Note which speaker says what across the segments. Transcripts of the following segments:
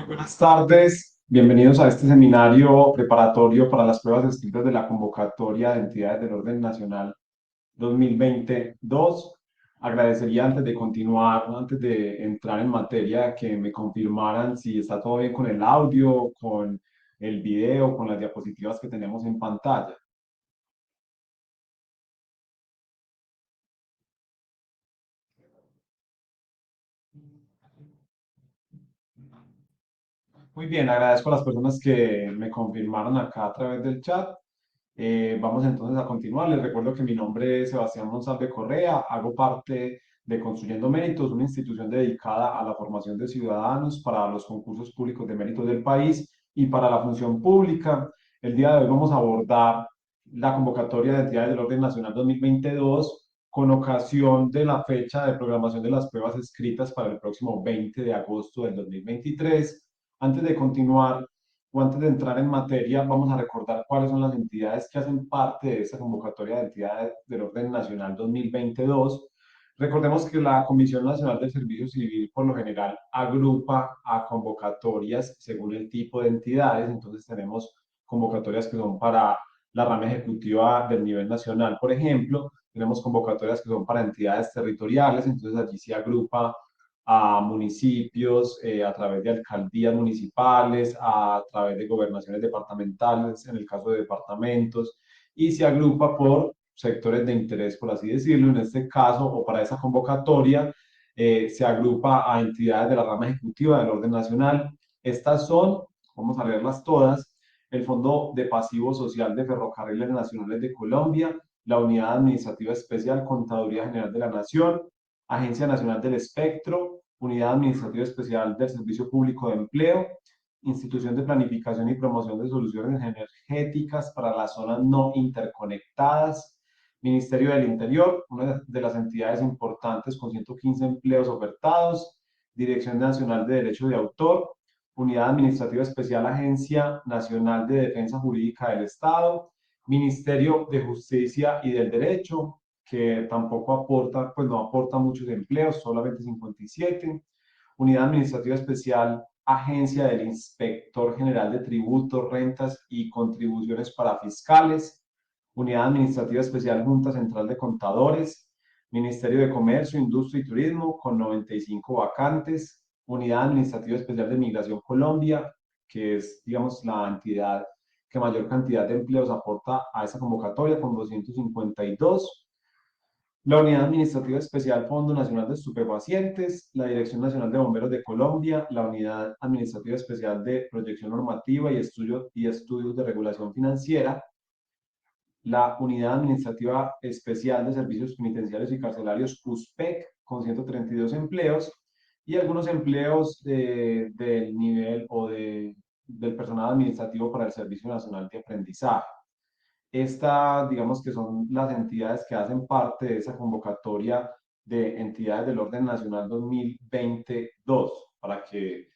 Speaker 1: Buenas tardes, bienvenidos a este seminario preparatorio para las pruebas escritas de la convocatoria de entidades del orden nacional 2022. Agradecería antes de continuar, antes de entrar en materia, que me confirmaran si está todo bien con el audio, con el video, con las diapositivas que tenemos en pantalla. Muy bien, agradezco a las personas que me confirmaron acá a través del chat. Vamos entonces a continuar. Les recuerdo que mi nombre es Sebastián Monsalve Correa, hago parte de Construyendo Méritos, una institución dedicada a la formación de ciudadanos para los concursos públicos de méritos del país y para la función pública. El día de hoy vamos a abordar la convocatoria de entidades del orden nacional 2022 con ocasión de la fecha de programación de las pruebas escritas para el próximo 20 de agosto del 2023. Antes de continuar, o antes de entrar en materia, vamos a recordar cuáles son las entidades que hacen parte de esta convocatoria de entidades del orden nacional 2022. Recordemos que la Comisión Nacional del Servicio Civil por lo general agrupa a convocatorias según el tipo de entidades, entonces tenemos convocatorias que son para la rama ejecutiva del nivel nacional, por ejemplo, tenemos convocatorias que son para entidades territoriales, entonces allí se agrupa a municipios, a través de alcaldías municipales, a través de gobernaciones departamentales, en el caso de departamentos, y se agrupa por sectores de interés, por así decirlo. En este caso, o para esa convocatoria, se agrupa a entidades de la rama ejecutiva del orden nacional. Estas son, vamos a leerlas todas, el Fondo de Pasivo Social de Ferrocarriles Nacionales de Colombia, la Unidad Administrativa Especial Contaduría General de la Nación, Agencia Nacional del Espectro, Unidad Administrativa Especial del Servicio Público de Empleo, Institución de Planificación y Promoción de Soluciones Energéticas para las Zonas No Interconectadas, Ministerio del Interior, una de las entidades importantes con 115 empleos ofertados, Dirección Nacional de Derecho de Autor, Unidad Administrativa Especial, Agencia Nacional de Defensa Jurídica del Estado, Ministerio de Justicia y del Derecho, que tampoco aporta, pues no aporta muchos empleos, solamente 57. Unidad Administrativa Especial, Agencia del Inspector General de Tributos, Rentas y Contribuciones para Fiscales. Unidad Administrativa Especial, Junta Central de Contadores. Ministerio de Comercio, Industria y Turismo, con 95 vacantes. Unidad Administrativa Especial de Migración Colombia, que es, digamos, la entidad que mayor cantidad de empleos aporta a esa convocatoria, con 252. La Unidad Administrativa Especial Fondo Nacional de Estupefacientes, la Dirección Nacional de Bomberos de Colombia, la Unidad Administrativa Especial de Proyección Normativa y Estudios de Regulación Financiera, la Unidad Administrativa Especial de Servicios Penitenciarios y Carcelarios, USPEC, con 132 empleos, y algunos empleos del nivel del personal administrativo para el Servicio Nacional de Aprendizaje. Estas, digamos que son las entidades que hacen parte de esa convocatoria de entidades del orden nacional 2022, para que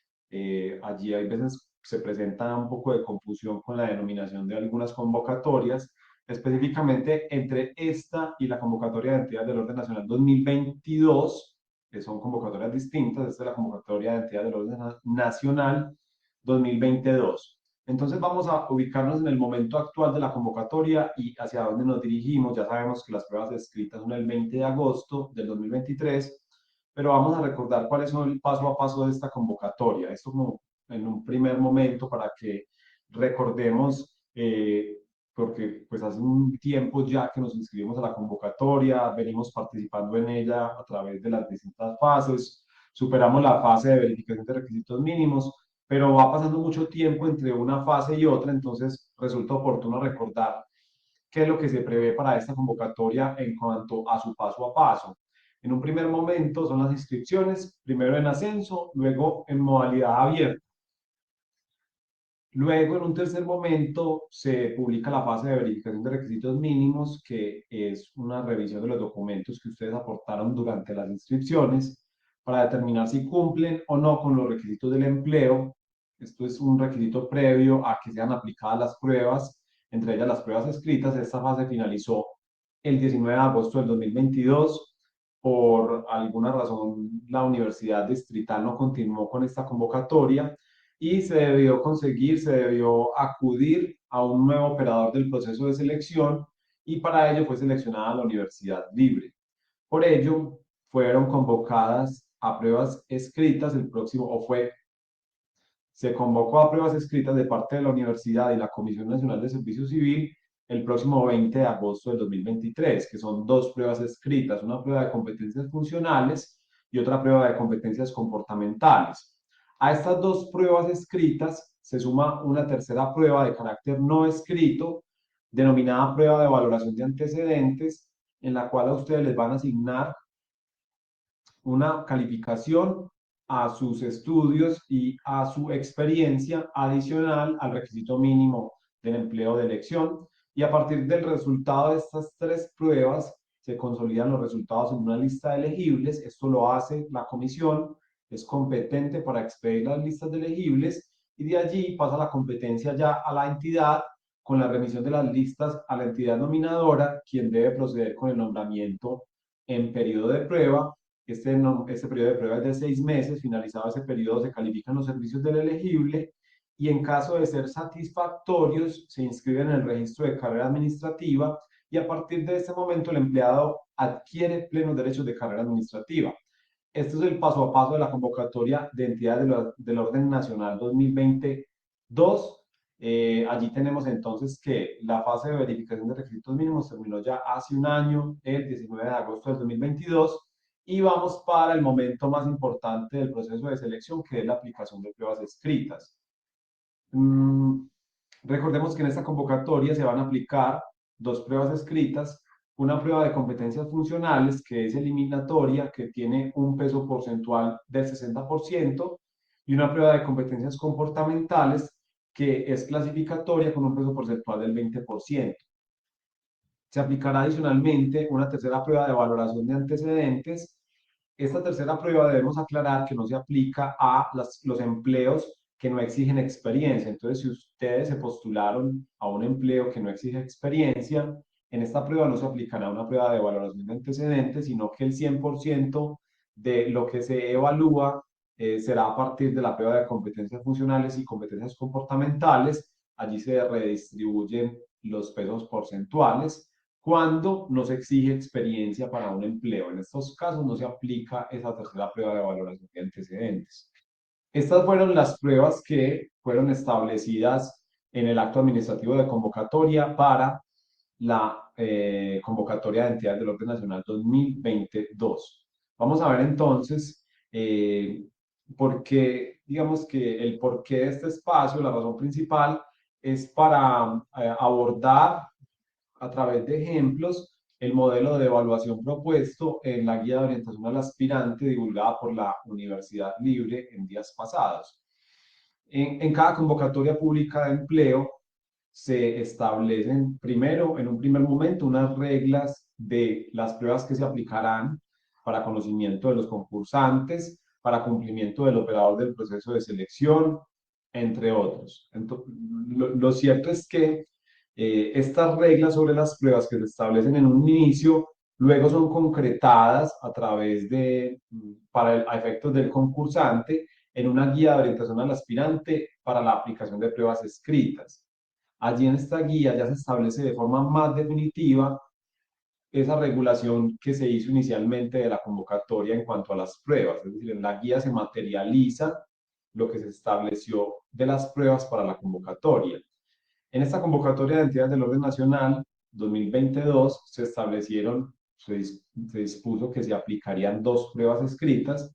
Speaker 1: allí hay veces se presenta un poco de confusión con la denominación de algunas convocatorias, específicamente entre esta y la convocatoria de entidades del orden nacional 2022, que son convocatorias distintas. Esta es la convocatoria de entidades del orden nacional 2022. Entonces vamos a ubicarnos en el momento actual de la convocatoria y hacia dónde nos dirigimos. Ya sabemos que las pruebas escritas son el 20 de agosto del 2023, pero vamos a recordar cuáles son el paso a paso de esta convocatoria. Esto como en un primer momento para que recordemos, porque pues hace un tiempo ya que nos inscribimos a la convocatoria, venimos participando en ella a través de las distintas fases, superamos la fase de verificación de requisitos mínimos, pero va pasando mucho tiempo entre una fase y otra, entonces resulta oportuno recordar qué es lo que se prevé para esta convocatoria en cuanto a su paso a paso. En un primer momento son las inscripciones, primero en ascenso, luego en modalidad abierta. Luego, en un tercer momento, se publica la fase de verificación de requisitos mínimos, que es una revisión de los documentos que ustedes aportaron durante las inscripciones para determinar si cumplen o no con los requisitos del empleo. Esto es un requisito previo a que sean aplicadas las pruebas, entre ellas las pruebas escritas. Esta fase finalizó el 19 de agosto del 2022. Por alguna razón, la Universidad Distrital no continuó con esta convocatoria y se debió acudir a un nuevo operador del proceso de selección y para ello fue seleccionada la Universidad Libre. Por ello, fueron convocadas a pruebas escritas el próximo, se convocó a pruebas escritas de parte de la universidad y la Comisión Nacional de Servicio Civil el próximo 20 de agosto del 2023, que son dos pruebas escritas, una prueba de competencias funcionales y otra prueba de competencias comportamentales. A estas dos pruebas escritas se suma una tercera prueba de carácter no escrito, denominada prueba de valoración de antecedentes, en la cual a ustedes les van a asignar una calificación a sus estudios y a su experiencia adicional al requisito mínimo del empleo de elección. Y a partir del resultado de estas tres pruebas, se consolidan los resultados en una lista de elegibles. Esto lo hace la comisión, es competente para expedir las listas de elegibles y de allí pasa la competencia ya a la entidad con la remisión de las listas a la entidad nominadora, quien debe proceder con el nombramiento en periodo de prueba. Este periodo de prueba es de 6 meses. Finalizado ese periodo, se califican los servicios del elegible y en caso de ser satisfactorios, se inscriben en el registro de carrera administrativa y a partir de este momento el empleado adquiere plenos derechos de carrera administrativa. Este es el paso a paso de la convocatoria de entidades del orden nacional 2022. Allí tenemos entonces que la fase de verificación de requisitos mínimos terminó ya hace un año, el 19 de agosto del 2022, y vamos para el momento más importante del proceso de selección, que es la aplicación de pruebas escritas. Mm, Recordemos que en esta convocatoria se van a aplicar dos pruebas escritas, una prueba de competencias funcionales que es eliminatoria, que tiene un peso porcentual del 60%, y una prueba de competencias comportamentales que es clasificatoria con un peso porcentual del 20%. Se aplicará adicionalmente una tercera prueba de valoración de antecedentes. Esta tercera prueba debemos aclarar que no se aplica a los empleos que no exigen experiencia. Entonces, si ustedes se postularon a un empleo que no exige experiencia, en esta prueba no se aplicará una prueba de valoración de antecedentes, sino que el 100% de lo que se evalúa será a partir de la prueba de competencias funcionales y competencias comportamentales. Allí se redistribuyen los pesos porcentuales cuando no se exige experiencia para un empleo. En estos casos no se aplica esa tercera prueba de valoración de antecedentes. Estas fueron las pruebas que fueron establecidas en el acto administrativo de convocatoria para la convocatoria de entidades del orden nacional 2022. Vamos a ver entonces por qué, digamos que el porqué de este espacio, la razón principal es para abordar a través de ejemplos el modelo de evaluación propuesto en la guía de orientación al aspirante divulgada por la Universidad Libre en días pasados. En cada convocatoria pública de empleo se establecen primero, en un primer momento, unas reglas de las pruebas que se aplicarán para conocimiento de los concursantes, para cumplimiento del operador del proceso de selección, entre otros. Entonces, lo cierto es que estas reglas sobre las pruebas que se establecen en un inicio, luego son concretadas a través de, a efectos del concursante, en una guía de orientación al aspirante para la aplicación de pruebas escritas. Allí en esta guía ya se establece de forma más definitiva esa regulación que se hizo inicialmente de la convocatoria en cuanto a las pruebas. Es decir, en la guía se materializa lo que se estableció de las pruebas para la convocatoria. En esta convocatoria de entidades del orden nacional 2022 se establecieron, se dispuso que se aplicarían dos pruebas escritas.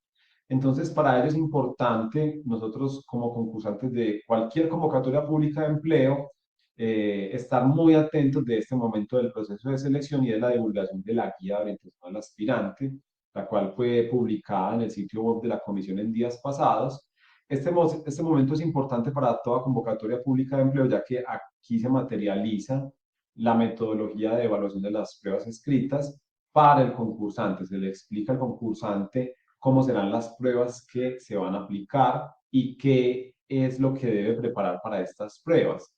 Speaker 1: Entonces, para ello es importante, nosotros como concursantes de cualquier convocatoria pública de empleo, estar muy atentos de este momento del proceso de selección y de la divulgación de la guía de orientación al aspirante, la cual fue publicada en el sitio web de la comisión en días pasados. Este momento es importante para toda convocatoria pública de empleo, ya que aquí se materializa la metodología de evaluación de las pruebas escritas para el concursante. Se le explica al concursante cómo serán las pruebas que se van a aplicar y qué es lo que debe preparar para estas pruebas.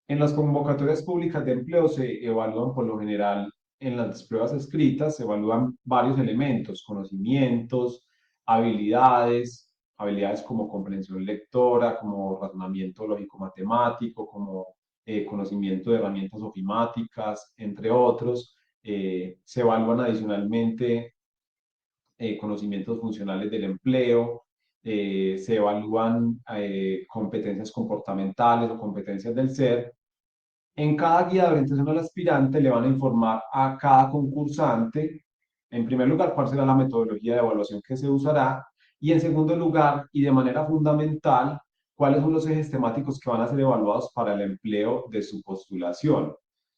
Speaker 1: En las convocatorias públicas de empleo se evalúan por lo general, en las pruebas escritas se evalúan varios elementos, conocimientos, habilidades, habilidades como comprensión lectora, como razonamiento lógico-matemático, como conocimiento de herramientas ofimáticas, entre otros. Se evalúan adicionalmente conocimientos funcionales del empleo, se evalúan competencias comportamentales o competencias del ser. En cada guía de orientación al aspirante le van a informar a cada concursante, en primer lugar, cuál será la metodología de evaluación que se usará y en segundo lugar, y de manera fundamental, cuáles son los ejes temáticos que van a ser evaluados para el empleo de su postulación.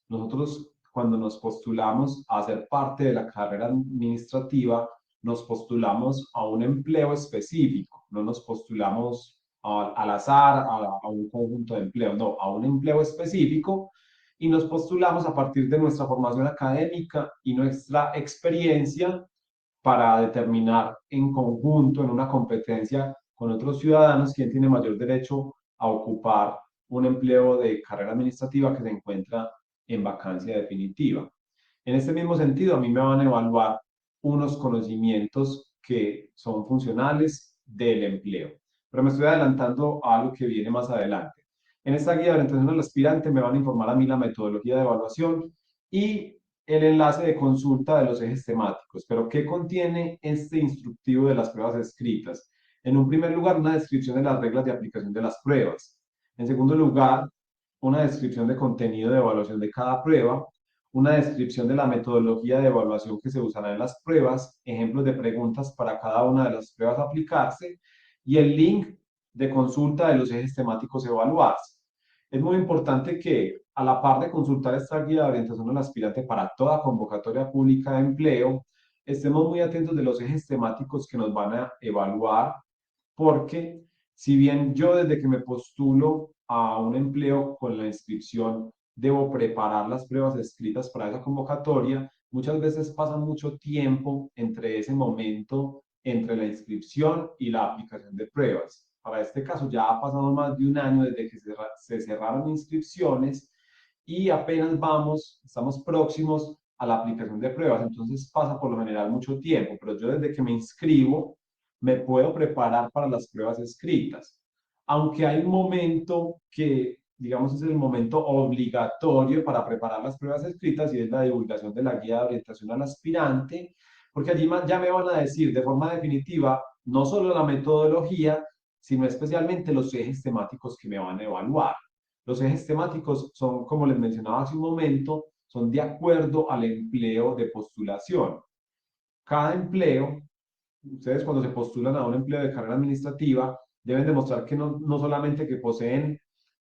Speaker 1: Nosotros, cuando nos postulamos a ser parte de la carrera administrativa, nos postulamos a un empleo específico, no nos postulamos al azar a un conjunto de empleos, no, a un empleo específico y nos postulamos a partir de nuestra formación académica y nuestra experiencia para determinar en conjunto, en una competencia con otros ciudadanos, quién tiene mayor derecho a ocupar un empleo de carrera administrativa que se encuentra en vacancia definitiva. En este mismo sentido, a mí me van a evaluar unos conocimientos que son funcionales del empleo. Pero me estoy adelantando a algo que viene más adelante. En esta guía de orientación al aspirante me van a informar a mí la metodología de evaluación y el enlace de consulta de los ejes temáticos. Pero, ¿qué contiene este instructivo de las pruebas escritas? En un primer lugar, una descripción de las reglas de aplicación de las pruebas. En segundo lugar, una descripción de contenido de evaluación de cada prueba, una descripción de la metodología de evaluación que se usará en las pruebas, ejemplos de preguntas para cada una de las pruebas a aplicarse y el link de consulta de los ejes temáticos evaluados. Es muy importante que, a la par de consultar esta guía de orientación al aspirante para toda convocatoria pública de empleo, estemos muy atentos de los ejes temáticos que nos van a evaluar, porque si bien yo desde que me postulo a un empleo con la inscripción debo preparar las pruebas escritas para esa convocatoria, muchas veces pasa mucho tiempo entre ese momento, entre la inscripción y la aplicación de pruebas. Para este caso ya ha pasado más de un año desde que se cerraron inscripciones y apenas estamos próximos a la aplicación de pruebas, entonces pasa por lo general mucho tiempo, pero yo desde que me inscribo me puedo preparar para las pruebas escritas. Aunque hay un momento que, digamos, es el momento obligatorio para preparar las pruebas escritas y es la divulgación de la guía de orientación al aspirante, porque allí ya me van a decir de forma definitiva no solo la metodología, sino especialmente los ejes temáticos que me van a evaluar. Los ejes temáticos son, como les mencionaba hace un momento, son de acuerdo al empleo de postulación. Cada empleo, ustedes cuando se postulan a un empleo de carrera administrativa, deben demostrar que no solamente que poseen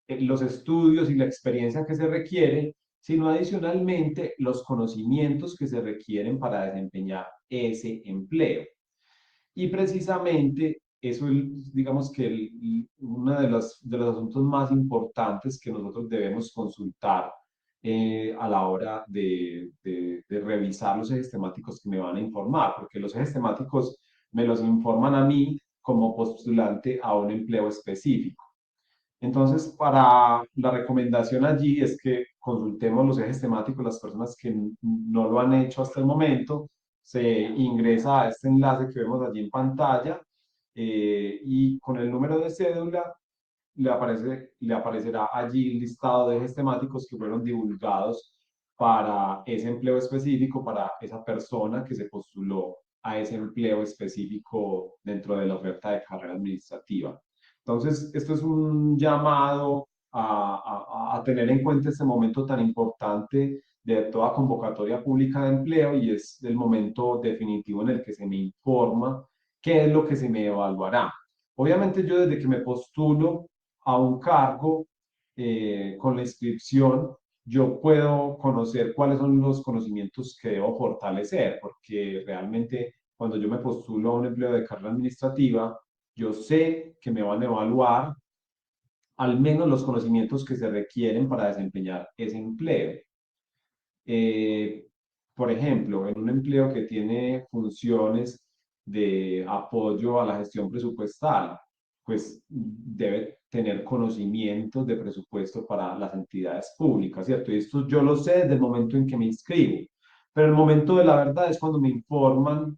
Speaker 1: los estudios y la experiencia que se requiere, sino adicionalmente los conocimientos que se requieren para desempeñar ese empleo. Y precisamente eso es, digamos que uno de los asuntos más importantes que nosotros debemos consultar a la hora de revisar los ejes temáticos que me van a informar, porque los ejes temáticos me los informan a mí como postulante a un empleo específico. Entonces, para la recomendación allí es que consultemos los ejes temáticos, las personas que no lo han hecho hasta el momento, se ingresa a este enlace que vemos allí en pantalla y con el número de cédula le aparecerá allí el listado de ejes temáticos que fueron divulgados para ese empleo específico, para esa persona que se postuló a ese empleo específico dentro de la oferta de carrera administrativa. Entonces, esto es un llamado a tener en cuenta este momento tan importante de toda convocatoria pública de empleo y es el momento definitivo en el que se me informa qué es lo que se me evaluará. Obviamente yo desde que me postulo a un cargo con la inscripción, yo puedo conocer cuáles son los conocimientos que debo fortalecer, porque realmente cuando yo me postulo a un empleo de carrera administrativa, yo sé que me van a evaluar al menos los conocimientos que se requieren para desempeñar ese empleo. Eh, por ejemplo, en un empleo que tiene funciones de apoyo a la gestión presupuestal, pues debe tener conocimientos de presupuesto para las entidades públicas, ¿cierto? Y esto yo lo sé desde el momento en que me inscribo, pero el momento de la verdad es cuando me informan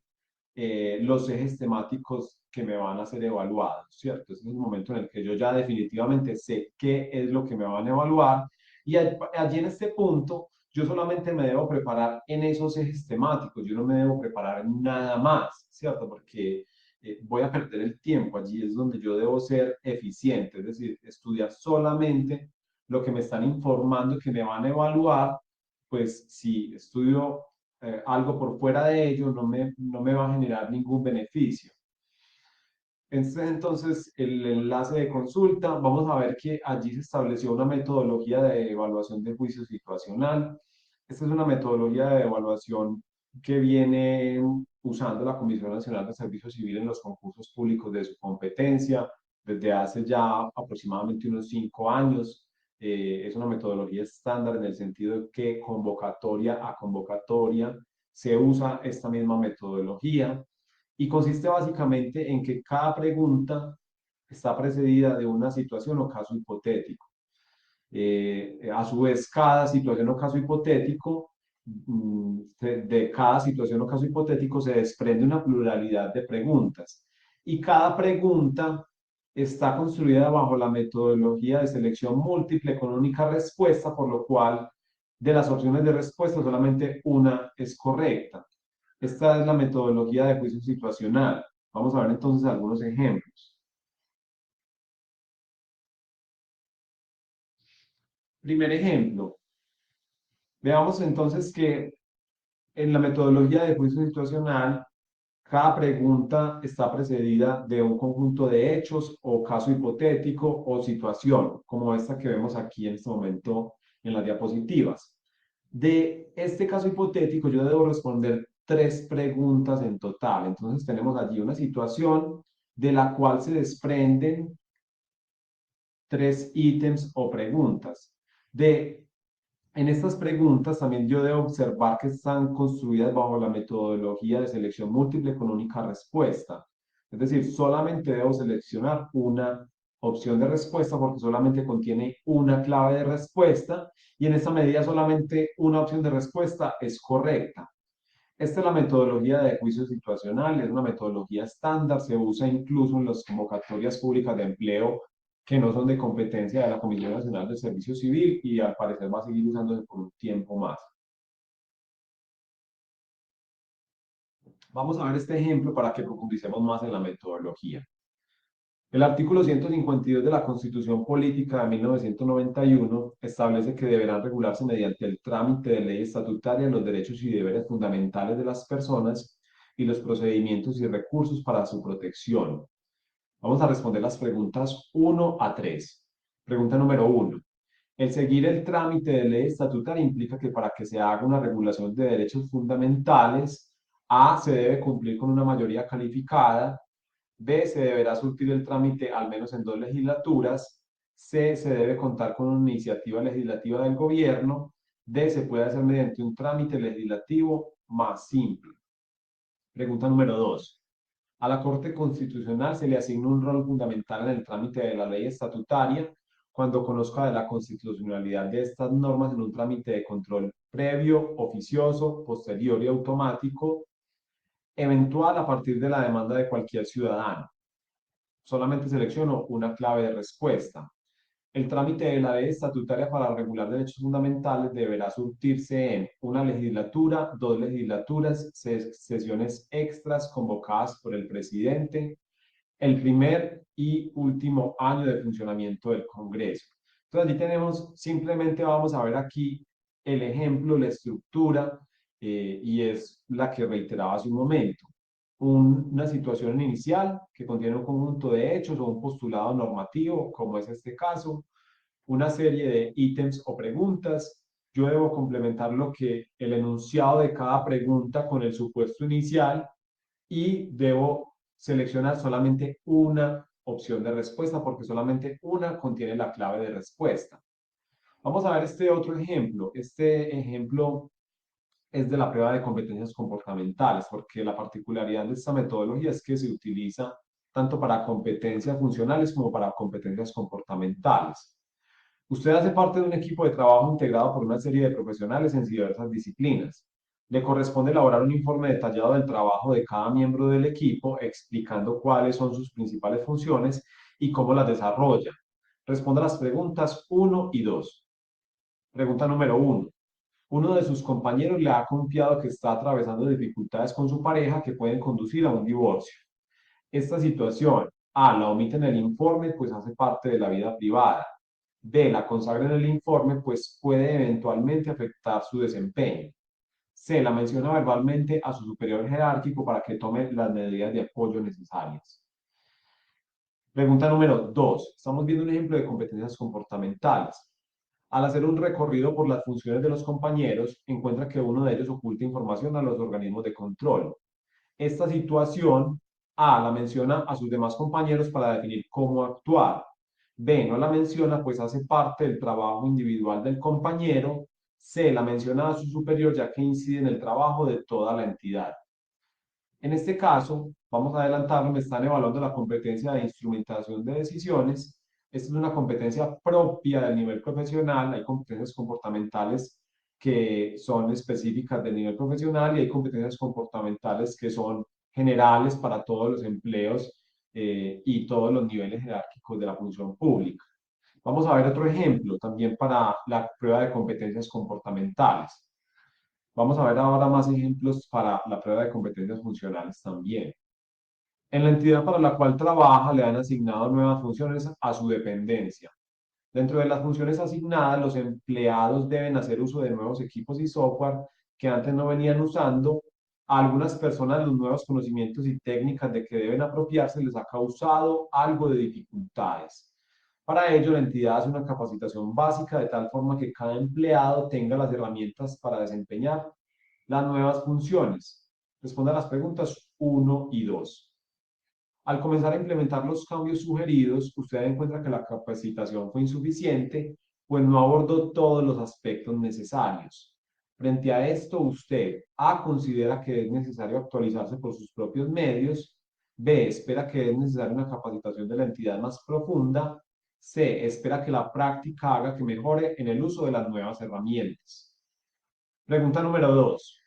Speaker 1: los ejes temáticos que me van a ser evaluados, ¿cierto? Ese es el momento en el que yo ya definitivamente sé qué es lo que me van a evaluar y allí en este punto yo solamente me debo preparar en esos ejes temáticos, yo no me debo preparar en nada más, ¿cierto? Porque voy a perder el tiempo, allí es donde yo debo ser eficiente, es decir, estudiar solamente lo que me están informando que me van a evaluar, pues si estudio algo por fuera de ello, no me va a generar ningún beneficio. Entonces, el enlace de consulta, vamos a ver que allí se estableció una metodología de evaluación de juicio situacional. Esta es una metodología de evaluación que viene usando la Comisión Nacional de Servicio Civil en los concursos públicos de su competencia desde hace ya aproximadamente unos 5 años. Es una metodología estándar en el sentido de que convocatoria a convocatoria se usa esta misma metodología y consiste básicamente en que cada pregunta está precedida de una situación o caso hipotético. A su vez, cada situación o caso hipotético, de cada situación o caso hipotético se desprende una pluralidad de preguntas. Y cada pregunta está construida bajo la metodología de selección múltiple con única respuesta, por lo cual de las opciones de respuesta solamente una es correcta. Esta es la metodología de juicio situacional. Vamos a ver entonces algunos ejemplos. Primer ejemplo. Veamos entonces que en la metodología de juicio situacional, cada pregunta está precedida de un conjunto de hechos o caso hipotético o situación, como esta que vemos aquí en este momento en las diapositivas. De este caso hipotético, yo debo responder 3 preguntas en total. Entonces tenemos allí una situación de la cual se desprenden 3 ítems o preguntas. En estas preguntas también yo debo observar que están construidas bajo la metodología de selección múltiple con única respuesta. Es decir, solamente debo seleccionar una opción de respuesta porque solamente contiene una clave de respuesta y en esta medida solamente una opción de respuesta es correcta. Esta es la metodología de juicio situacional, es una metodología estándar, se usa incluso en las convocatorias públicas de empleo que no son de competencia de la Comisión Nacional de Servicio Civil y al parecer va a seguir usándose por un tiempo más. Vamos a ver este ejemplo para que profundicemos más en la metodología. El artículo 152 de la Constitución Política de 1991 establece que deberán regularse mediante el trámite de ley estatutaria los derechos y deberes fundamentales de las personas y los procedimientos y recursos para su protección. Vamos a responder las preguntas 1 a 3. Pregunta número 1. El seguir el trámite de ley estatutaria implica que para que se haga una regulación de derechos fundamentales, A, se debe cumplir con una mayoría calificada, B, se deberá surtir el trámite al menos en 2 legislaturas, C, se debe contar con una iniciativa legislativa del gobierno, D, se puede hacer mediante un trámite legislativo más simple. Pregunta número 2. A la Corte Constitucional se le asigna un rol fundamental en el trámite de la ley estatutaria cuando conozca de la constitucionalidad de estas normas en un trámite de control previo, oficioso, posterior y automático, eventual a partir de la demanda de cualquier ciudadano. Solamente selecciono una clave de respuesta. El trámite de la ley estatutaria para regular derechos fundamentales deberá surtirse en una legislatura, 2 legislaturas, sesiones extras convocadas por el presidente, el primer y último año de funcionamiento del Congreso. Entonces, allí tenemos, simplemente vamos a ver aquí el ejemplo, la estructura, y es la que reiteraba hace un momento. Una situación inicial que contiene un conjunto de hechos o un postulado normativo, como es este caso, una serie de ítems o preguntas. Yo debo complementar lo que el enunciado de cada pregunta con el supuesto inicial y debo seleccionar solamente una opción de respuesta porque solamente una contiene la clave de respuesta. Vamos a ver este otro ejemplo. Este ejemplo es de la prueba de competencias comportamentales, porque la particularidad de esta metodología es que se utiliza tanto para competencias funcionales como para competencias comportamentales. Usted hace parte de un equipo de trabajo integrado por una serie de profesionales en diversas disciplinas. Le corresponde elaborar un informe detallado del trabajo de cada miembro del equipo, explicando cuáles son sus principales funciones y cómo las desarrolla. Responda a las preguntas 1 y 2. Pregunta número 1. Uno de sus compañeros le ha confiado que está atravesando dificultades con su pareja que pueden conducir a un divorcio. Esta situación, A, la omite en el informe, pues hace parte de la vida privada. B, la consagra en el informe, pues puede eventualmente afectar su desempeño. C, la menciona verbalmente a su superior jerárquico para que tome las medidas de apoyo necesarias. Pregunta número 2. Estamos viendo un ejemplo de competencias comportamentales. Al hacer un recorrido por las funciones de los compañeros, encuentra que uno de ellos oculta información a los organismos de control. Esta situación, A, la menciona a sus demás compañeros para definir cómo actuar. B, no la menciona pues hace parte del trabajo individual del compañero. C, la menciona a su superior ya que incide en el trabajo de toda la entidad. En este caso, vamos a adelantarlo, me están evaluando la competencia de instrumentación de decisiones. Esta es una competencia propia del nivel profesional. Hay competencias comportamentales que son específicas del nivel profesional y hay competencias comportamentales que son generales para todos los empleos y todos los niveles jerárquicos de la función pública. Vamos a ver otro ejemplo también para la prueba de competencias comportamentales. Vamos a ver ahora más ejemplos para la prueba de competencias funcionales también. En la entidad para la cual trabaja le han asignado nuevas funciones a su dependencia. Dentro de las funciones asignadas, los empleados deben hacer uso de nuevos equipos y software que antes no venían usando. A algunas personas los nuevos conocimientos y técnicas de que deben apropiarse les ha causado algo de dificultades. Para ello, la entidad hace una capacitación básica de tal forma que cada empleado tenga las herramientas para desempeñar las nuevas funciones. Responda a las preguntas 1 y 2. Al comenzar a implementar los cambios sugeridos, usted encuentra que la capacitación fue insuficiente, pues no abordó todos los aspectos necesarios. Frente a esto, usted A, considera que es necesario actualizarse por sus propios medios. B, espera que es necesaria una capacitación de la entidad más profunda. C, espera que la práctica haga que mejore en el uso de las nuevas herramientas. Pregunta número 2.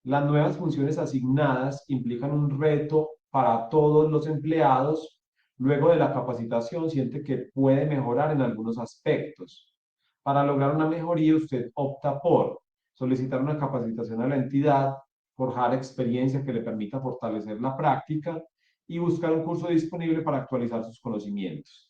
Speaker 1: Las nuevas funciones asignadas implican un reto para todos los empleados. Luego de la capacitación, siente que puede mejorar en algunos aspectos. Para lograr una mejoría, usted opta por solicitar una capacitación a la entidad, forjar experiencia que le permita fortalecer la práctica y buscar un curso disponible para actualizar sus conocimientos.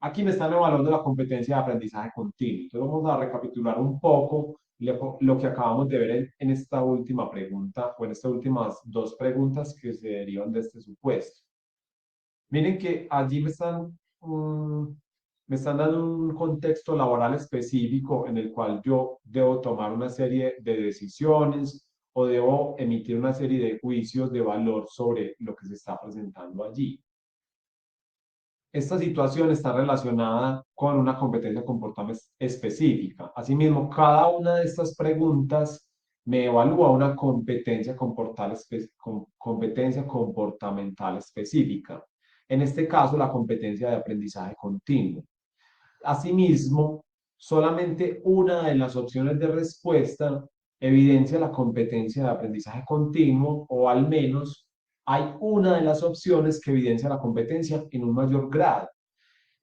Speaker 1: Aquí me están evaluando la competencia de aprendizaje continuo. Entonces vamos a recapitular un poco lo que acabamos de ver en esta última pregunta o en estas últimas dos preguntas que se derivan de este supuesto. Miren que allí me están dando un contexto laboral específico en el cual yo debo tomar una serie de decisiones o debo emitir una serie de juicios de valor sobre lo que se está presentando allí. Esta situación está relacionada con una competencia comportamental específica. Asimismo, cada una de estas preguntas me evalúa una competencia comportamental específica. En este caso, la competencia de aprendizaje continuo. Asimismo, solamente una de las opciones de respuesta evidencia la competencia de aprendizaje continuo o al menos hay una de las opciones que evidencia la competencia en un mayor grado.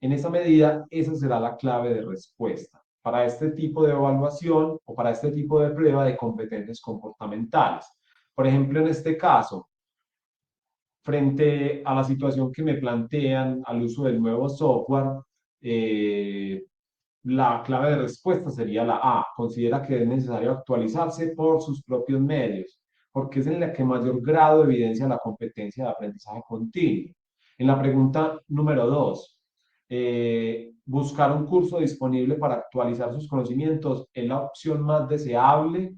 Speaker 1: En esa medida, esa será la clave de respuesta para este tipo de evaluación o para este tipo de prueba de competencias comportamentales. Por ejemplo, en este caso, frente a la situación que me plantean al uso del nuevo software, eh, la clave de respuesta sería la A. Considera que es necesario actualizarse por sus propios medios, porque es en la que mayor grado evidencia la competencia de aprendizaje continuo. En la pregunta número 2, buscar un curso disponible para actualizar sus conocimientos es la opción más deseable.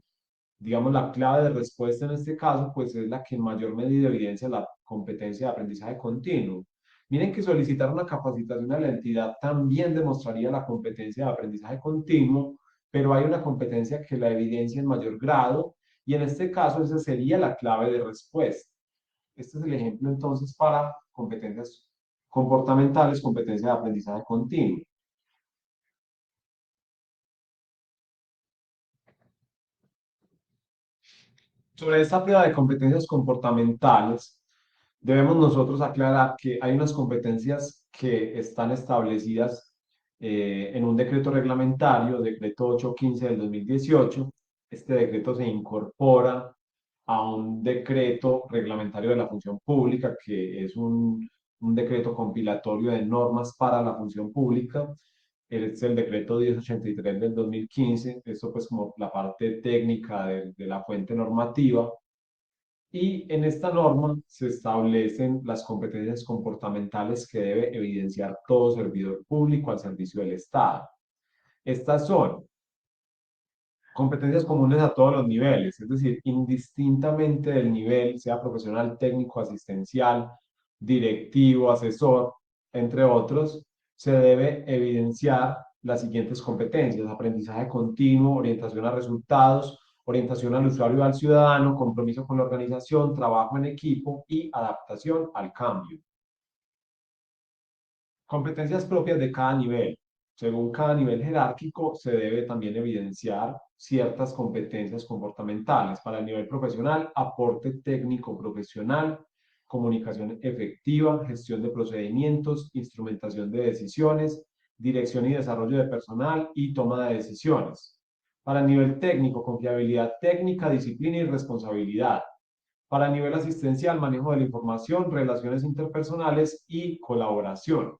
Speaker 1: Digamos, la clave de respuesta en este caso, pues es la que en mayor medida evidencia la competencia de aprendizaje continuo. Miren que solicitar una capacitación a la entidad también demostraría la competencia de aprendizaje continuo, pero hay una competencia que la evidencia en mayor grado y en este caso esa sería la clave de respuesta. Este es el ejemplo entonces para competencias comportamentales, competencia de aprendizaje continuo. Sobre esta prueba de competencias comportamentales, debemos nosotros aclarar que hay unas competencias que están establecidas en un decreto reglamentario, decreto 815 del 2018. Este decreto se incorpora a un decreto reglamentario de la función pública, que es un decreto compilatorio de normas para la función pública. Es el decreto 1083 del 2015. Esto pues como la parte técnica de la fuente normativa. Y en esta norma se establecen las competencias comportamentales que debe evidenciar todo servidor público al servicio del Estado. Estas son competencias comunes a todos los niveles, es decir, indistintamente del nivel, sea profesional, técnico, asistencial, directivo, asesor, entre otros, se debe evidenciar las siguientes competencias: aprendizaje continuo, orientación a resultados, orientación al usuario y al ciudadano, compromiso con la organización, trabajo en equipo y adaptación al cambio. Competencias propias de cada nivel. Según cada nivel jerárquico, se debe también evidenciar ciertas competencias comportamentales. Para el nivel profesional, aporte técnico profesional, comunicación efectiva, gestión de procedimientos, instrumentación de decisiones, dirección y desarrollo de personal y toma de decisiones. Para el nivel técnico, confiabilidad técnica, disciplina y responsabilidad. Para el nivel asistencial, manejo de la información, relaciones interpersonales y colaboración.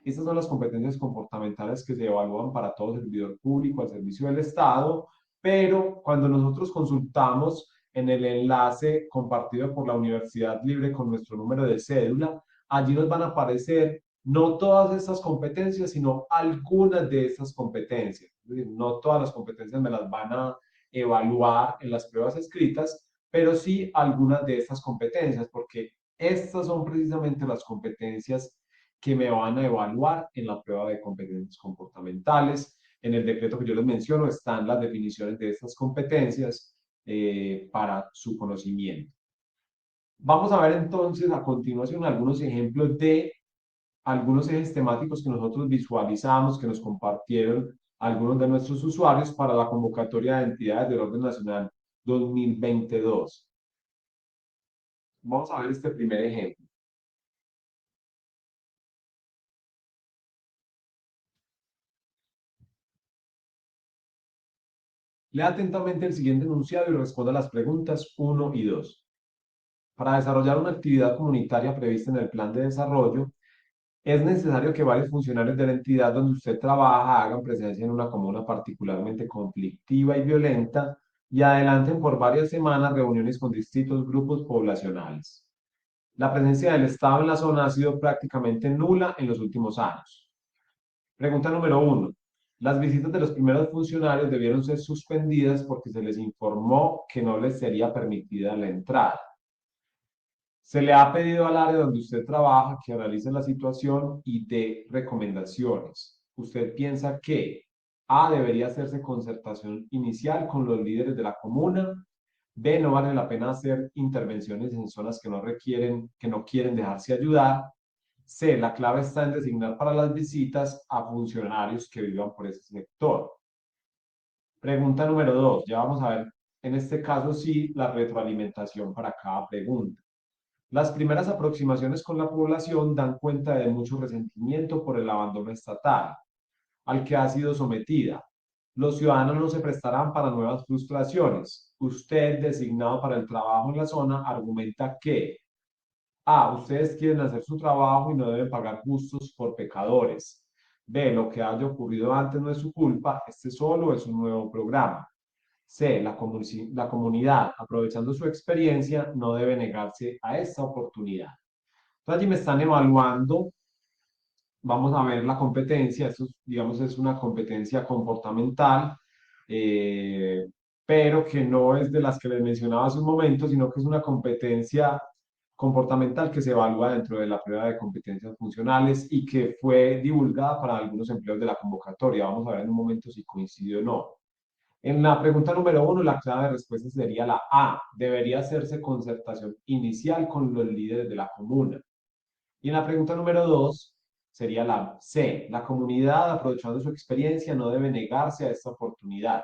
Speaker 1: Estas son las competencias comportamentales que se evalúan para todo servidor público al servicio del Estado, pero cuando nosotros consultamos en el enlace compartido por la Universidad Libre con nuestro número de cédula, allí nos van a aparecer no todas estas competencias, sino algunas de estas competencias. Es decir, no todas las competencias me las van a evaluar en las pruebas escritas, pero sí algunas de estas competencias, porque estas son precisamente las competencias que me van a evaluar en la prueba de competencias comportamentales. En el decreto que yo les menciono están las definiciones de estas competencias para su conocimiento. Vamos a ver entonces a continuación algunos ejemplos de algunos ejes temáticos que nosotros visualizamos, que nos compartieron algunos de nuestros usuarios para la convocatoria de entidades del orden nacional 2022. Vamos a ver este primer ejemplo. Lea atentamente el siguiente enunciado y responda a las preguntas 1 y 2. Para desarrollar una actividad comunitaria prevista en el plan de desarrollo, es necesario que varios funcionarios de la entidad donde usted trabaja hagan presencia en una comuna particularmente conflictiva y violenta y adelanten por varias semanas reuniones con distintos grupos poblacionales. La presencia del Estado en la zona ha sido prácticamente nula en los últimos años. Pregunta número 1. Las visitas de los primeros funcionarios debieron ser suspendidas porque se les informó que no les sería permitida la entrada. Se le ha pedido al área donde usted trabaja que analice la situación y dé recomendaciones. Usted piensa que A, debería hacerse concertación inicial con los líderes de la comuna. B, no vale la pena hacer intervenciones en zonas que no requieren, que no quieren dejarse ayudar. C, la clave está en designar para las visitas a funcionarios que vivan por ese sector. Pregunta número 2. Ya vamos a ver, en este caso sí, la retroalimentación para cada pregunta. Las primeras aproximaciones con la población dan cuenta de mucho resentimiento por el abandono estatal al que ha sido sometida. Los ciudadanos no se prestarán para nuevas frustraciones. Usted, designado para el trabajo en la zona, argumenta que A. Ustedes quieren hacer su trabajo y no deben pagar justos por pecadores. B. Lo que haya ocurrido antes no es su culpa, este solo es un nuevo programa. C. La comunidad, aprovechando su experiencia, no debe negarse a esta oportunidad. Entonces, allí me están evaluando. Vamos a ver la competencia. Esto, digamos, es una competencia comportamental, eh, pero que no es de las que les mencionaba hace un momento, sino que es una competencia comportamental que se evalúa dentro de la prueba de competencias funcionales y que fue divulgada para algunos empleos de la convocatoria. Vamos a ver en un momento si coincide o no. En la pregunta número 1, la clave de respuesta sería la A. Debería hacerse concertación inicial con los líderes de la comuna. Y en la pregunta número 2 sería la C. La comunidad, aprovechando su experiencia, no debe negarse a esta oportunidad.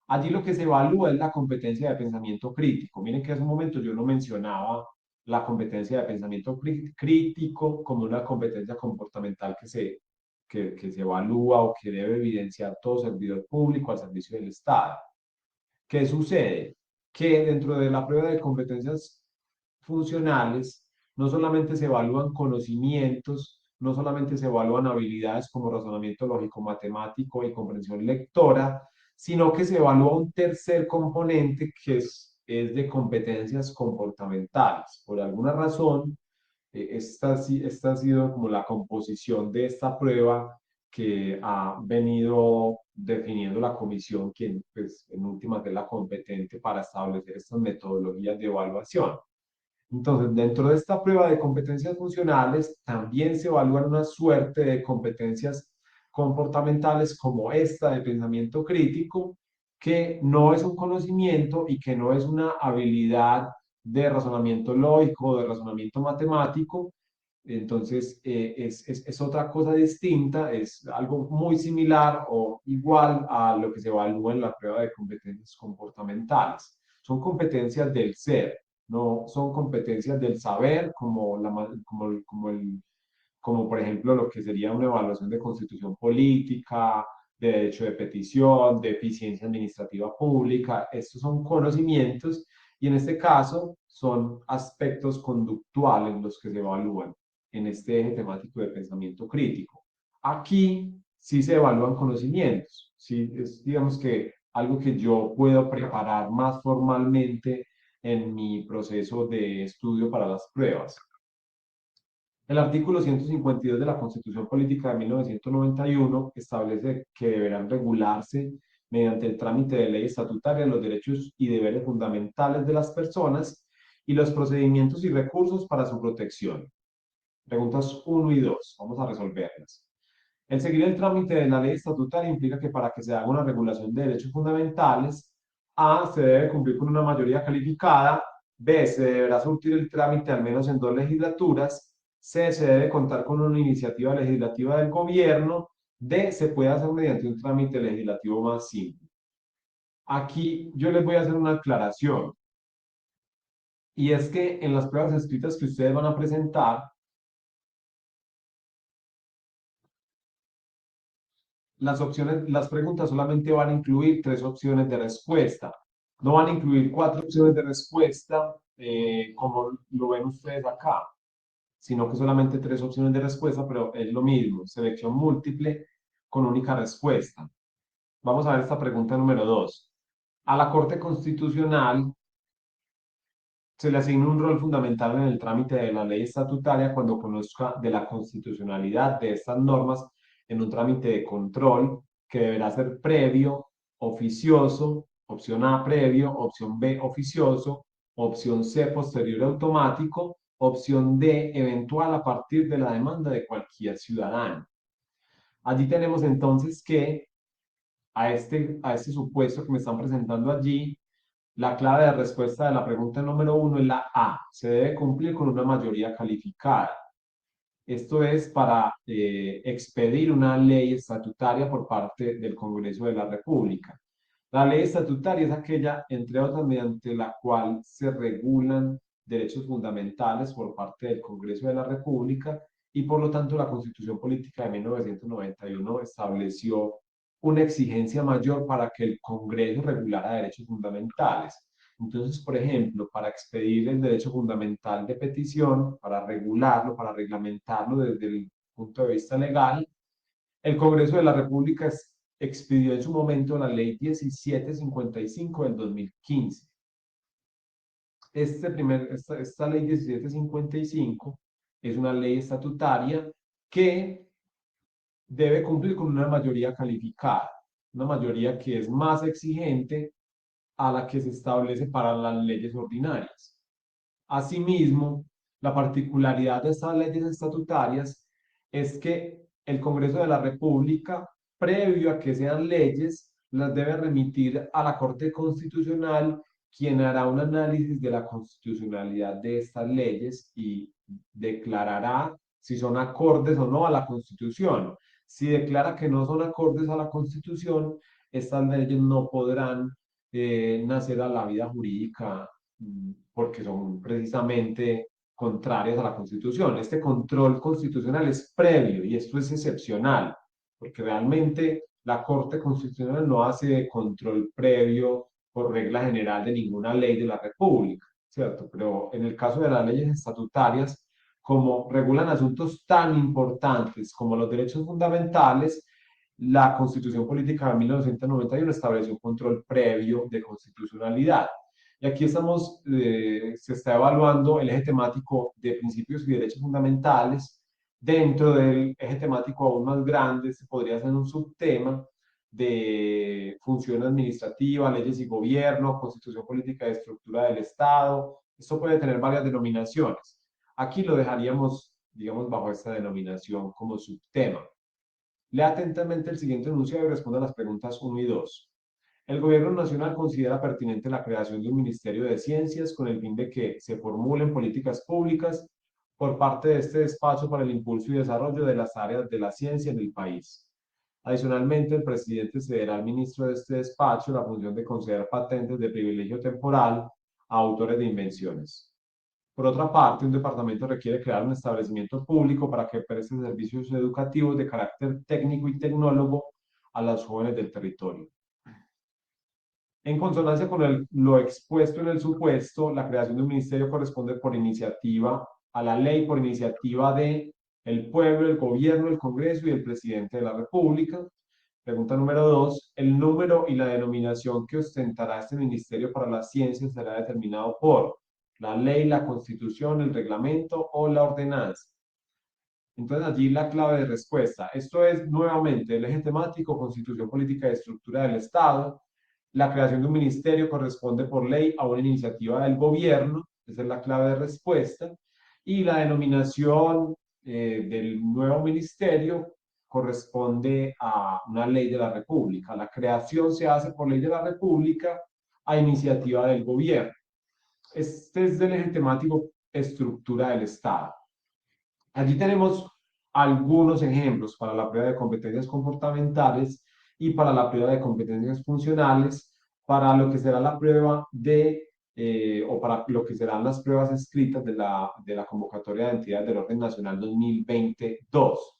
Speaker 1: Allí lo que se evalúa es la competencia de pensamiento crítico. Miren que hace un momento yo no mencionaba la competencia de pensamiento crítico como una competencia comportamental que se evalúa o que debe evidenciar todo servidor público al servicio del Estado. ¿Qué sucede? Que dentro de la prueba de competencias funcionales no solamente se evalúan conocimientos, no solamente se evalúan habilidades como razonamiento lógico matemático y comprensión lectora, sino que se evalúa un tercer componente que es de competencias comportamentales. Por alguna razón, esta ha sido como la composición de esta prueba que ha venido definiendo la comisión, quien pues, en últimas es la competente para establecer estas metodologías de evaluación. Entonces, dentro de esta prueba de competencias funcionales, también se evalúan una suerte de competencias comportamentales como esta de pensamiento crítico, que no es un conocimiento y que no es una habilidad de razonamiento lógico, de razonamiento matemático. Entonces, es otra cosa distinta, es algo muy similar o igual a lo que se evalúa en la prueba de competencias comportamentales. Son competencias del ser, no son competencias del saber, como por ejemplo lo que sería una evaluación de constitución política, de derecho de petición, de eficiencia administrativa pública. Estos son conocimientos y en este caso son aspectos conductuales los que se evalúan en este eje temático de pensamiento crítico. Aquí sí se evalúan conocimientos, sí, es digamos que algo que yo puedo preparar más formalmente en mi proceso de estudio para las pruebas. El artículo 152 de la Constitución Política de 1991 establece que deberán regularse mediante el trámite de ley estatutaria los derechos y deberes fundamentales de las personas y los procedimientos y recursos para su protección. Preguntas 1 y 2, vamos a resolverlas. El seguir el trámite de la ley estatutaria implica que para que se haga una regulación de derechos fundamentales, A, se debe cumplir con una mayoría calificada, B, se deberá surtir el trámite al menos en 2 legislaturas, C, se debe contar con una iniciativa legislativa del gobierno, D, se puede hacer mediante un trámite legislativo más simple. Aquí yo les voy a hacer una aclaración, y es que en las pruebas escritas que ustedes van a presentar, las preguntas solamente van a incluir 3 opciones de respuesta. No van a incluir 4 opciones de respuesta, como lo ven ustedes acá, sino que solamente 3 opciones de respuesta, pero es lo mismo, selección múltiple con única respuesta. Vamos a ver esta pregunta número 2. A la Corte Constitucional se le asigna un rol fundamental en el trámite de la ley estatutaria cuando conozca de la constitucionalidad de estas normas en un trámite de control que deberá ser previo, oficioso, opción A previo, opción B oficioso, opción C posterior automático, opción D eventual a partir de la demanda de cualquier ciudadano. Allí tenemos entonces que a este supuesto que me están presentando allí, la clave de respuesta de la pregunta número 1 es la A. Se debe cumplir con una mayoría calificada. Esto es para expedir una ley estatutaria por parte del Congreso de la República. La ley estatutaria es aquella, entre otras, mediante la cual se regulan derechos fundamentales por parte del Congreso de la República y por lo tanto la Constitución Política de 1991 estableció una exigencia mayor para que el Congreso regulara derechos fundamentales. Entonces, por ejemplo, para expedir el derecho fundamental de petición, para regularlo, para reglamentarlo desde el punto de vista legal, el Congreso de la República expidió en su momento la Ley 1755 del 2015. Esta Ley 1755 es una ley estatutaria que debe cumplir con una mayoría calificada, una mayoría que es más exigente a la que se establece para las leyes ordinarias. Asimismo, la particularidad de estas leyes estatutarias es que el Congreso de la República, previo a que sean leyes, las debe remitir a la Corte Constitucional, quien hará un análisis de la constitucionalidad de estas leyes y declarará si son acordes o no a la Constitución. Si declara que no son acordes a la Constitución, estas leyes no podrán nacer a la vida jurídica porque son precisamente contrarias a la Constitución. Este control constitucional es previo y esto es excepcional, porque realmente la Corte Constitucional no hace control previo por regla general de ninguna ley de la República, ¿cierto? Pero en el caso de las leyes estatutarias, como regulan asuntos tan importantes como los derechos fundamentales, la Constitución Política de 1991 estableció un control previo de constitucionalidad. Y aquí se está evaluando el eje temático de principios y derechos fundamentales. Dentro del eje temático aún más grande, se podría hacer un subtema de función administrativa, leyes y gobierno, constitución política y estructura del Estado. Esto puede tener varias denominaciones. Aquí lo dejaríamos, digamos, bajo esta denominación como subtema. Lea atentamente el siguiente enunciado y responda a las preguntas 1 y 2. El Gobierno Nacional considera pertinente la creación de un Ministerio de Ciencias con el fin de que se formulen políticas públicas por parte de este despacho para el impulso y desarrollo de las áreas de la ciencia en el país. Adicionalmente, el presidente cederá al ministro de este despacho la función de conceder patentes de privilegio temporal a autores de invenciones. Por otra parte, un departamento requiere crear un establecimiento público para que preste servicios educativos de carácter técnico y tecnólogo a los jóvenes del territorio. En consonancia con lo expuesto en el supuesto, la creación de un ministerio corresponde por iniciativa a la ley, por iniciativa de el pueblo, el gobierno, el Congreso y el presidente de la República. Pregunta número 2. El número y la denominación que ostentará este ministerio para la ciencia será determinado por la ley, la constitución, el reglamento o la ordenanza. Entonces allí la clave de respuesta. Esto es nuevamente el eje temático, constitución política y estructura del Estado. La creación de un ministerio corresponde por ley a una iniciativa del gobierno. Esa es la clave de respuesta. Y la denominación del nuevo ministerio corresponde a una ley de la República. La creación se hace por ley de la República a iniciativa del gobierno. Este es el eje temático estructura del Estado. Allí tenemos algunos ejemplos para la prueba de competencias comportamentales y para la prueba de competencias funcionales, para lo que será la prueba o para lo que serán las pruebas escritas de la convocatoria de entidades del orden nacional 2022.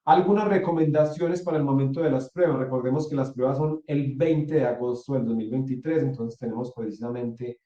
Speaker 1: Algunas recomendaciones para el momento de las pruebas. Recordemos que las pruebas son el 20 de agosto del 2023, entonces tenemos precisamente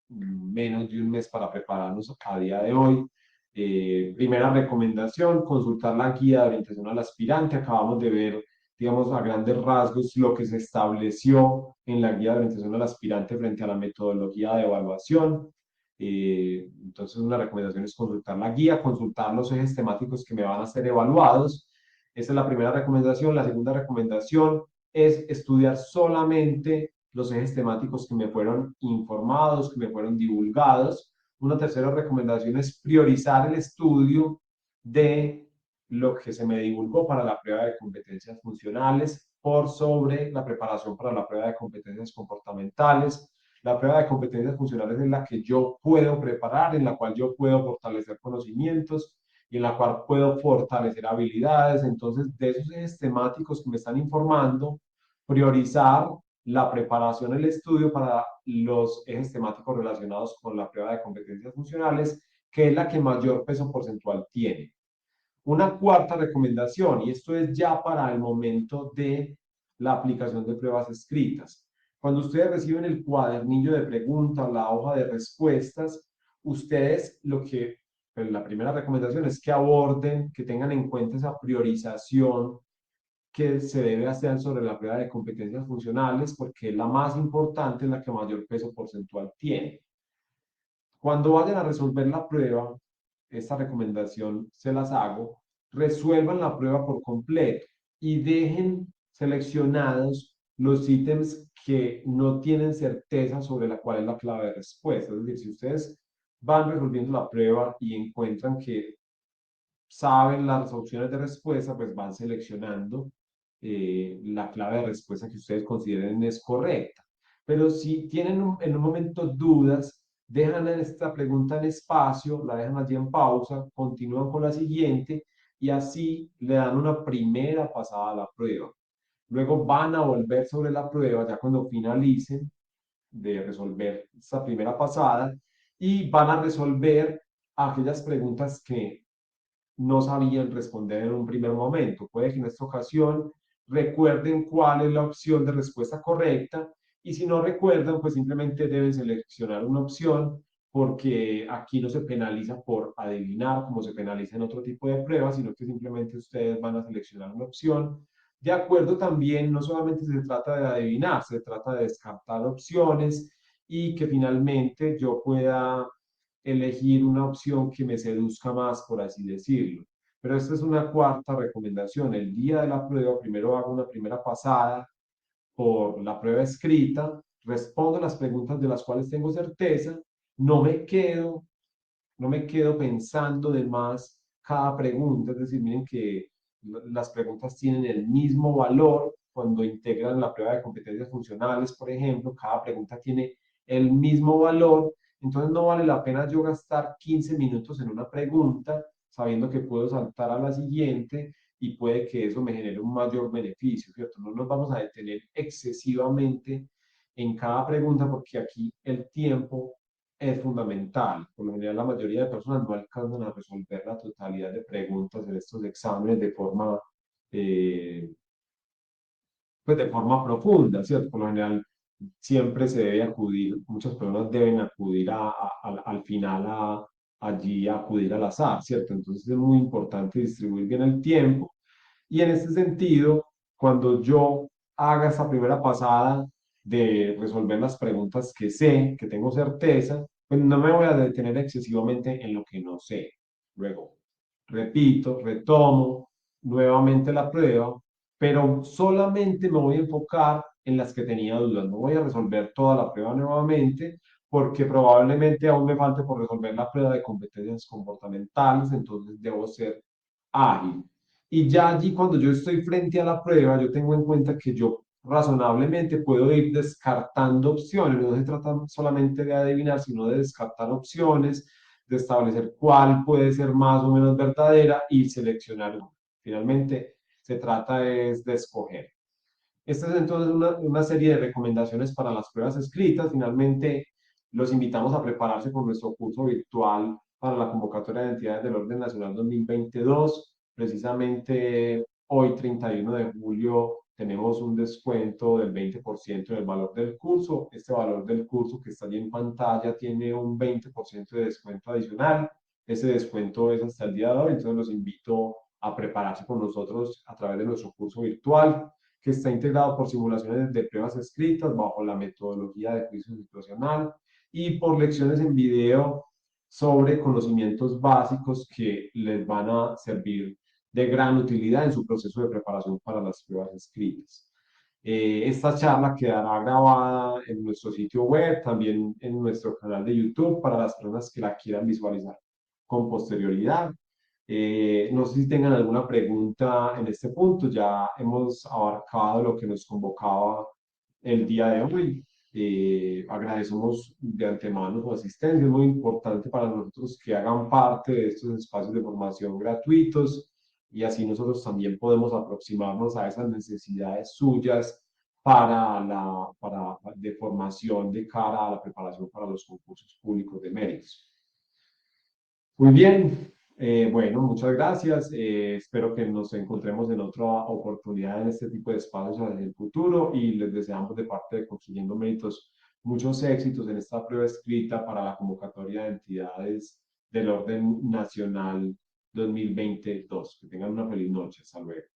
Speaker 1: menos de un mes para prepararnos a día de hoy. Primera recomendación, consultar la guía de orientación al aspirante. Acabamos de ver, digamos, a grandes rasgos lo que se estableció en la guía de orientación al aspirante frente a la metodología de evaluación. Entonces, una recomendación es consultar la guía, consultar los ejes temáticos que me van a ser evaluados. Esa es la primera recomendación. La segunda recomendación es estudiar solamente los ejes temáticos que me fueron informados, que me fueron divulgados. Una tercera recomendación es priorizar el estudio de lo que se me divulgó para la prueba de competencias funcionales por sobre la preparación para la prueba de competencias comportamentales. La prueba de competencias funcionales es la que yo puedo preparar, en la cual yo puedo fortalecer conocimientos y en la cual puedo fortalecer habilidades. Entonces, de esos ejes temáticos que me están informando, priorizar la preparación, el estudio para los ejes temáticos relacionados con la prueba de competencias funcionales, que es la que mayor peso porcentual tiene. Una cuarta recomendación, y esto es ya para el momento de la aplicación de pruebas escritas. Cuando ustedes reciben el cuadernillo de preguntas, la hoja de respuestas, ustedes pues la primera recomendación es que aborden, que tengan en cuenta esa priorización que se debe hacer sobre la prueba de competencias funcionales porque es la más importante, es la que mayor peso porcentual tiene. Cuando vayan a resolver la prueba, esta recomendación se las hago, resuelvan la prueba por completo y dejen seleccionados los ítems que no tienen certeza sobre la cual es la clave de respuesta. Es decir, si ustedes van resolviendo la prueba y encuentran que saben las opciones de respuesta, pues van seleccionando la clave de respuesta que ustedes consideren es correcta. Pero si tienen en un momento dudas, dejan esta pregunta en espacio, la dejan allí en pausa, continúan con la siguiente y así le dan una primera pasada a la prueba. Luego van a volver sobre la prueba ya cuando finalicen de resolver esta primera pasada y van a resolver aquellas preguntas que no sabían responder en un primer momento. Puede que en esta ocasión recuerden cuál es la opción de respuesta correcta y si no recuerdan, pues simplemente deben seleccionar una opción porque aquí no se penaliza por adivinar como se penaliza en otro tipo de pruebas, sino que simplemente ustedes van a seleccionar una opción. De acuerdo también, no solamente se trata de adivinar, se trata de descartar opciones y que finalmente yo pueda elegir una opción que me seduzca más, por así decirlo. Pero esta es una cuarta recomendación. El día de la prueba, primero hago una primera pasada por la prueba escrita, respondo las preguntas de las cuales tengo certeza, no me quedo, no me quedo pensando de más cada pregunta, es decir, miren que las preguntas tienen el mismo valor cuando integran la prueba de competencias funcionales, por ejemplo, cada pregunta tiene el mismo valor, entonces no vale la pena yo gastar 15 minutos en una pregunta sabiendo que puedo saltar a la siguiente y puede que eso me genere un mayor beneficio, ¿cierto? No nos vamos a detener excesivamente en cada pregunta porque aquí el tiempo es fundamental. Por lo general, la mayoría de personas no alcanzan a resolver la totalidad de preguntas en estos exámenes eh, pues de forma profunda, ¿cierto? Por lo general, siempre se debe acudir, muchas personas deben acudir al final allí a acudir al azar, ¿cierto? Entonces es muy importante distribuir bien el tiempo y en este sentido, cuando yo haga esa primera pasada de resolver las preguntas que sé, que tengo certeza, pues no me voy a detener excesivamente en lo que no sé. Luego, repito, retomo nuevamente la prueba, pero solamente me voy a enfocar en las que tenía dudas. No voy a resolver toda la prueba nuevamente porque probablemente aún me falte por resolver la prueba de competencias comportamentales, entonces debo ser ágil. Y ya allí cuando yo estoy frente a la prueba, yo tengo en cuenta que yo razonablemente puedo ir descartando opciones. No se trata solamente de adivinar, sino de descartar opciones, de establecer cuál puede ser más o menos verdadera y seleccionar una. Finalmente, se trata es de escoger. Esta es entonces una serie de recomendaciones para las pruebas escritas. Finalmente, los invitamos a prepararse con nuestro curso virtual para la convocatoria de entidades del Orden Nacional 2022. Precisamente hoy, 31 de julio, tenemos un descuento del 20% del valor del curso. Este valor del curso que está allí en pantalla tiene un 20% de descuento adicional. Ese descuento es hasta el día de hoy, entonces los invito a prepararse con nosotros a través de nuestro curso virtual que está integrado por simulaciones de pruebas escritas bajo la metodología de juicio situacional y por lecciones en video sobre conocimientos básicos que les van a servir de gran utilidad en su proceso de preparación para las pruebas escritas. Esta charla quedará grabada en nuestro sitio web, también en nuestro canal de YouTube para las personas que la quieran visualizar con posterioridad. No sé si tengan alguna pregunta en este punto. Ya hemos abarcado lo que nos convocaba el día de hoy. Agradecemos de antemano su asistencia. Es muy importante para nosotros que hagan parte de estos espacios de formación gratuitos y así nosotros también podemos aproximarnos a esas necesidades suyas de formación de cara a la preparación para los concursos públicos de méritos. Muy bien, bueno, muchas gracias. Espero que nos encontremos en otra oportunidad en este tipo de espacios en el futuro y les deseamos de parte de Construyendo Méritos muchos éxitos en esta prueba escrita para la convocatoria de entidades del orden nacional 2022. Que tengan una feliz noche. Hasta luego.